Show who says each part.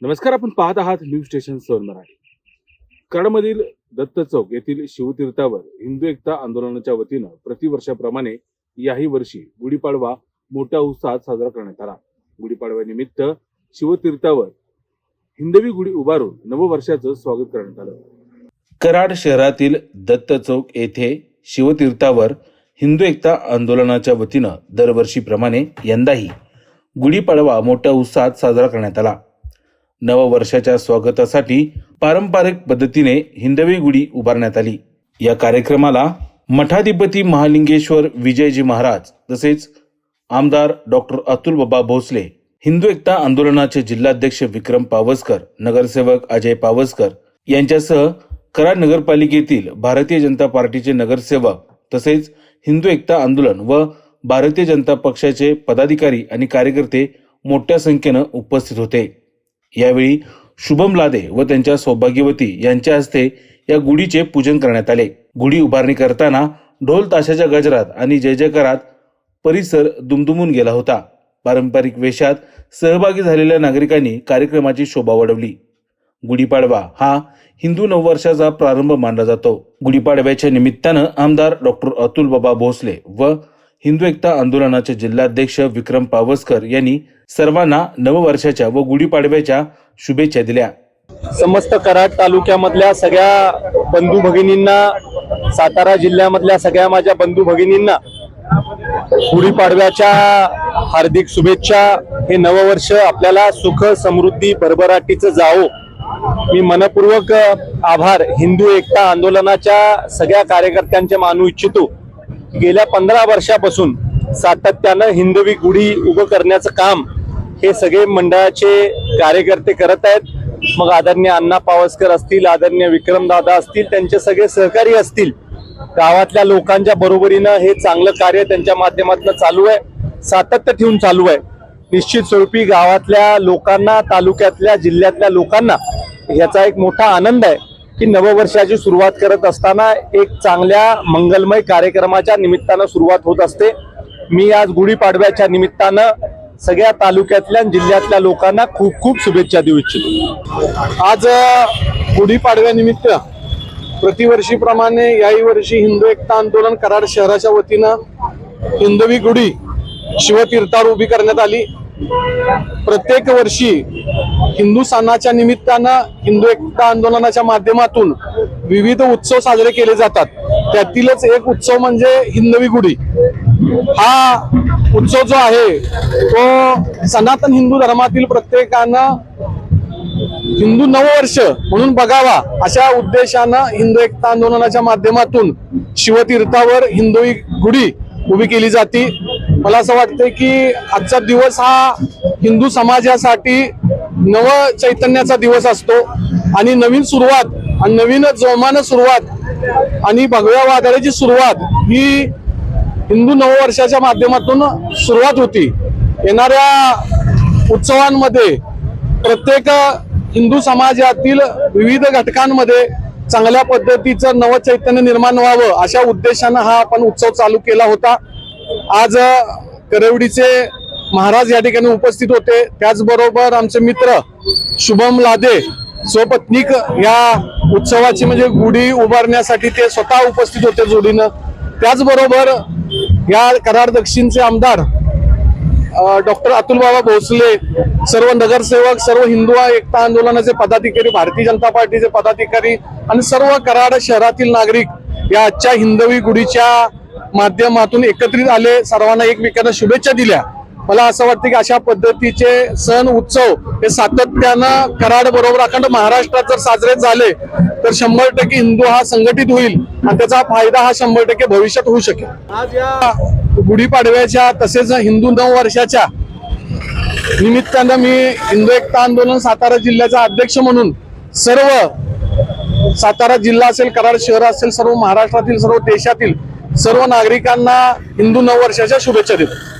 Speaker 1: नमस्कार, आपण पाहत आहात न्यूज स्टेशन 7 मराठी। कराडमधील दत्त चौक येथील शिवतीर्थावर हिंदू एकता आंदोलनाच्या वतीनं प्रतिवर्षाप्रमाणे याही वर्षी गुढीपाडवा मोठ्या उत्साहात साजरा करण्यात आला। गुढीपाडव्यानिमित्त शिवतीर्थावर हिंदवी गुढी उभारून नववर्षाचं स्वागत करण्यात आलं। कराड शहरातील दत्त चौक येथे शिवतीर्थावर हिंदू एकता आंदोलनाच्या वतीनं दरवर्षीप्रमाणे यंदाही गुढीपाडवा मोठ्या उत्साहात साजरा करण्यात आला। नववर्षाच्या स्वागतासाठी पारंपरिक पद्धतीने हिंदवी गुढी उभारण्यात आली। या कार्यक्रमाला मठाधिपती महालिंगेश्वर विजयजी महाराज तसेच आमदार डॉक्टर अतुल बाबा भोसले, हिंदू एकता आंदोलनाचे जिल्हाध्यक्ष विक्रम पावसकर, नगरसेवक अजय पावसकर यांच्यासह कराड नगरपालिकेतील भारतीय जनता पार्टीचे नगरसेवक तसेच हिंदू एकता आंदोलन व भारतीय जनता पक्षाचे पदाधिकारी आणि कार्यकर्ते मोठ्या संख्येनं उपस्थित होते। यावेळी शुभम लादे व त्यांच्या सौभाग्यवती यांच्या हस्ते या गुढीचे पूजन करण्यात आले। गुढी उभारणी करताना ढोल ताशाच्या गजरात आणि जय जयकारात परिसर दुमदुमून गेला होता। पारंपरिक वेशात सहभागी झालेल्या नागरिकांनी कार्यक्रमाची शोभा वाढवली। गुढीपाडवा हा हिंदू नववर्षाचा प्रारंभ मानला जातो। गुढीपाडव्याच्या निमित्तानं आमदार डॉक्टर अतुल बाबा भोसले व हिंदू एकता आंदोलनाचे जिल्हाध्यक्ष विक्रम पावसकर यांनी सर्वांना नववर्षाच्या व गुढीपाडव्याच्या शुभेच्छा दिल्या।
Speaker 2: समस्त कराड तालुक्यामधल्या सगळ्या बंधू भगिनींना, सातारा जिल्ह्यामधल्या सगळ्या माझ्या बंधू भगिनींना गुढीपाडव्याच्या हार्दिक शुभेच्छा। हे नववर्ष आपल्याला सुख समृद्धी भरभराटीचं जावो। मी मनपूर्वक आभार हिंदू एकता आंदोलनाच्या सगळ्या कार्यकर्त्यांचे मानू इच्छितो। गेल्या 15 वर्षापासून सातत्यानं हिंदवी गुढी उभं करण्याचं काम हे सगळे मंडळाचे कार्यकर्ते करत आहेत। मग आदरणीय अण्णा पावसकर असतील, आदरणीय विक्रम दादा असतील, त्यांचे सगळे सहकारी असतील, गावातल्या लोकांच्या बरोबरीनं हे चांगलं कार्य त्यांच्या माध्यमातून चालू आहे, सातत्य ठेवून चालू आहे। निश्चित स्वरूपी गावातल्या लोकांना, तालुक्यातल्या, जिल्ह्यातल्या लोकांना याचा एक मोठा आनंद आहे की नववर्षाची सुरुवात करत असताना एक चांगल्या मंगलमय कार्यक्रमाच्या निमित्तानं सुरुवात होत असते। मी आज गुढीपाडव्याच्या निमित्तानं सगळ्या तालुक्यातल्या जिल्ह्यातल्या लोकांना खूप खूप शुभेच्छा देऊ इच्छितो। आज गुढीपाडव्यानिमित्त प्रतिवर्षीप्रमाणे याही वर्षी हिंदू एकता आंदोलन कराड शहराच्या वतीनं हिंदवी गुढी शिवतीर्थावर उभी करण्यात आली। प्रत्येक वर्षी हिंदू सणाच्या निमित्तानं हिंदू एकता आंदोलनाच्या माध्यमातून विविध उत्सव साजरे केले जातात। त्यातीलच एक उत्सव म्हणजे हिंदवी गुढी। हा उत्सव जो आहे तो सनातन हिंदू धर्मातील प्रत्येकानं हिंदू नववर्ष म्हणून बघावा अशा उद्देशानं हिंदू एकता आंदोलनाच्या माध्यमातून शिवतीर्थावर हिंदवी गुढी उभी केली जाते। मला असं वाटतं की आजचा दिवस हा हिंदू समाजासाठी नव चैतन्याचा दिवस असतो आणि नवीन सुरुवात आणि नवीन जोमानं सुरुवात आणि भगव्या वादळाची सुरुवात ही हिंदू नववर्षाच्या माध्यमातून सुरुवात होती। येणाऱ्या उत्सवांमध्ये प्रत्येक हिंदू समाजातील विविध घटकांमध्ये चांगल्या पद्धतीचं नवचैतन्य निर्माण व्हावं अशा उद्देशानं हा आपण उत्सव चालू केला होता। आज करवडीचे महाराज या ठिकाणी उपस्थित होते, त्याचबरोबर आमचे मित्र शुभम लादे स्वपत्नीक या उत्सवाची म्हणजे गुढी उभारण्यासाठी ते स्वतः उपस्थित होते जोडीनं। त्याचबरोबर या कराड दक्षिणचे आमदार डॉक्टर अतुल बाबा भोसले, सर्व नगरसेवक, सर्व हिंदू एकता आंदोलनाचे पदाधिकारी, भारतीय जनता पार्टीचे पदाधिकारी आणि सर्व कराड शहरातील नागरिक या आजच्या हिंदवी गुढीच्या माध्यमातून एकत्रित आले, सर्वांना एकमेकांना शुभेच्छा दिल्या। मला असं वाटतं की अशा पद्धतीचे सण उत्सव हे सातत्यानं कराड बरोबर अखंड महाराष्ट्रात जर साजरे झाले तर 100% हिंदू हा संघटित होईल आणि त्याचा फायदा हा 100% भविष्यात होऊ शकेल। आज या गुढीपाडव्याच्या तसेच हिंदू नववर्षाच्या निमित्तानं मी हिंदू एकता आंदोलन सातारा जिल्ह्याचा अध्यक्ष म्हणून सर्व सातारा जिल्हा असेल, कराड शहर असेल, सर्व महाराष्ट्रातील, सर्व देशातील सर्व नागरिकांना हिंदू नववर्षाच्या शुभेच्छा देतो।